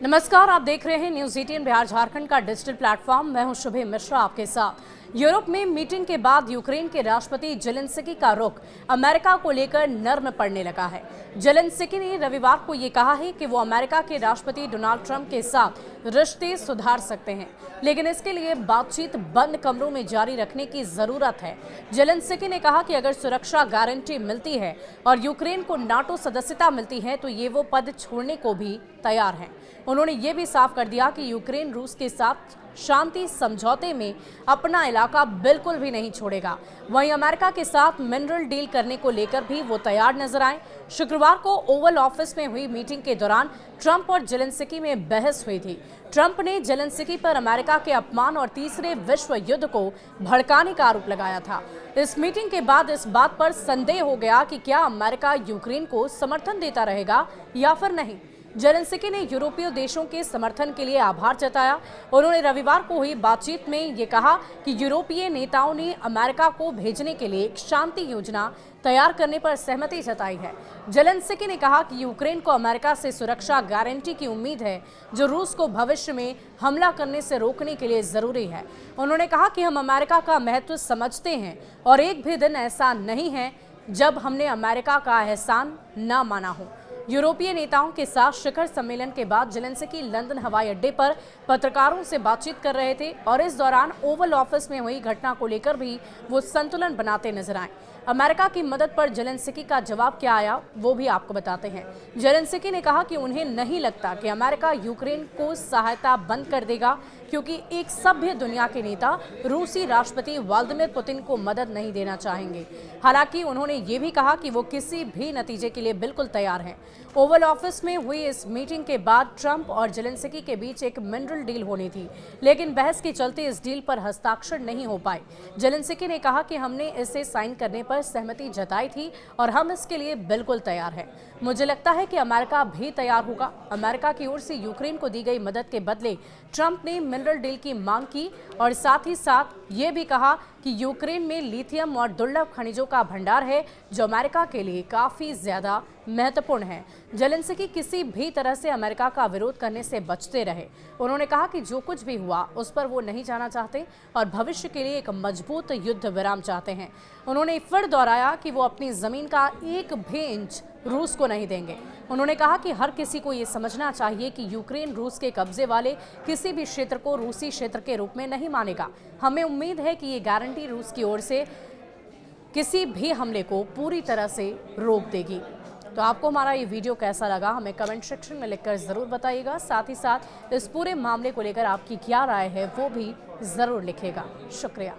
नमस्कार, आप देख रहे हैं न्यूज 18 बिहार झारखंड का डिजिटल प्लेटफॉर्म। मैं हूं शुभे मिश्रा आपके साथ। यूरोप में मीटिंग के बाद यूक्रेन के राष्ट्रपति जेलेंस्की का रुख अमेरिका को लेकर नर्म पड़ने लगा है। जेलेंस्की ने रविवार को ये कहा है कि वो अमेरिका के राष्ट्रपति डोनाल्ड ट्रंप के साथ रिश्ते सुधार सकते हैं, लेकिन इसके लिए बातचीत बंद कमरों में जारी रखने की जरूरत है। जेलेंस्की ने कहा कि अगर सुरक्षा गारंटी मिलती है और यूक्रेन को नाटो सदस्यता मिलती है तो ये वो पद छोड़ने को भी तैयार हैं। उन्होंने ये भी साफ कर दिया कि यूक्रेन रूस के साथ शांति समझौते में अपना इलाका बिल्कुल भी नहीं छोड़ेगा। वहीं अमेरिका के साथ मिनरल डील करने को लेकर भी वो तैयार नजर आए। शुक्रवार को ओवल ऑफिस में हुई मीटिंग के दौरान ट्रंप और जेलेंस्की में बहस हुई थी। ट्रंप ने जेलेंस्की पर अमेरिका के अपमान और तीसरे विश्व युद्ध को भड़काने का आरोप लगाया था। इस मीटिंग के बाद इस बात पर संदेह हो गया कि क्या अमेरिका यूक्रेन को समर्थन देता रहेगा या फिर नहीं। जेलेंस्की ने यूरोपीय देशों के समर्थन के लिए आभार जताया। उन्होंने रविवार को हुई बातचीत में ये कहा कि यूरोपीय नेताओं ने अमेरिका को भेजने के लिए एक शांति योजना तैयार करने पर सहमति जताई है। जेलेंस्की ने कहा कि यूक्रेन को अमेरिका से सुरक्षा गारंटी की उम्मीद है, जो रूस को भविष्य में हमला करने से रोकने के लिए जरूरी है। उन्होंने कहा कि हम अमेरिका का महत्व समझते हैं और एक भी दिन ऐसा नहीं है जब हमने अमेरिका का एहसान न माना हो। यूरोपीय नेताओं के साथ शिखर सम्मेलन के बाद जेलेंस्की लंदन हवाई अड्डे पर पत्रकारों से बातचीत कर रहे थे और इस दौरान ओवल ऑफिस में हुई घटना को लेकर भी वो संतुलन बनाते नजर आए। अमेरिका की मदद पर जेलेंस्की का जवाब क्या आया वो भी आपको बताते हैं। जेलेंस्की ने कहा कि उन्हें नहीं लगता कि अमेरिका यूक्रेन को सहायता बंद कर देगा, क्योंकि एक सभ्य दुनिया के नेता रूसी राष्ट्रपति व्लादिमीर पुतिन को मदद नहीं देना चाहेंगे। हालांकि उन्होंने ये भी कहा कि वो किसी भी नतीजे के लिए बिल्कुल तैयार हैं। ओवल ऑफिस में हुई इस मीटिंग के बाद ट्रंप और जेलेंस्की के बीच एक मिनरल डील होनी थी, लेकिन बहस के चलते इस डील पर हस्ताक्षर नहीं हो पाए। जेलेंस्की ने कहा कि हमने इसे साइन करने पर सहमति जताई थी और हम इसके लिए बिल्कुल तैयार हैं। मुझे लगता है कि अमेरिका भी तैयार होगा। अमेरिका की ओर से यूक्रेन को दी गई मदद के बदले ट्रंप ने मिनरल डील की मांग की और साथ ही साथ ये भी कहा कि यूक्रेन में लिथियम और दुर्लभ खनिजों का भंडार है, जो अमेरिका के लिए काफी ज्यादा महत्वपूर्ण है। जेलेंस्की किसी भी तरह से अमेरिका का विरोध करने से बचते रहे। उन्होंने कहा कि जो कुछ भी हुआ उस पर वो नहीं जाना चाहते और भविष्य के लिए एक मजबूत युद्ध विराम चाहते हैं। उन्होंने फिर दोहराया कि वो अपनी जमीन का एक भी इंच रूस को नहीं देंगे। उन्होंने कहा कि हर किसी को ये समझना चाहिए कि यूक्रेन रूस के कब्जे वाले किसी भी क्षेत्र को रूसी क्षेत्र के रूप में नहीं मानेगा। हमें उम्मीद है कि ये गारंटी रूस की ओर से किसी भी हमले को पूरी तरह से रोक देगी। तो आपको हमारा ये वीडियो कैसा लगा हमें कमेंट सेक्शन में लिखकर ज़रूर बताइएगा। साथ ही साथ इस पूरे मामले को लेकर आपकी क्या राय है वो भी ज़रूर लिखिएगा। शुक्रिया।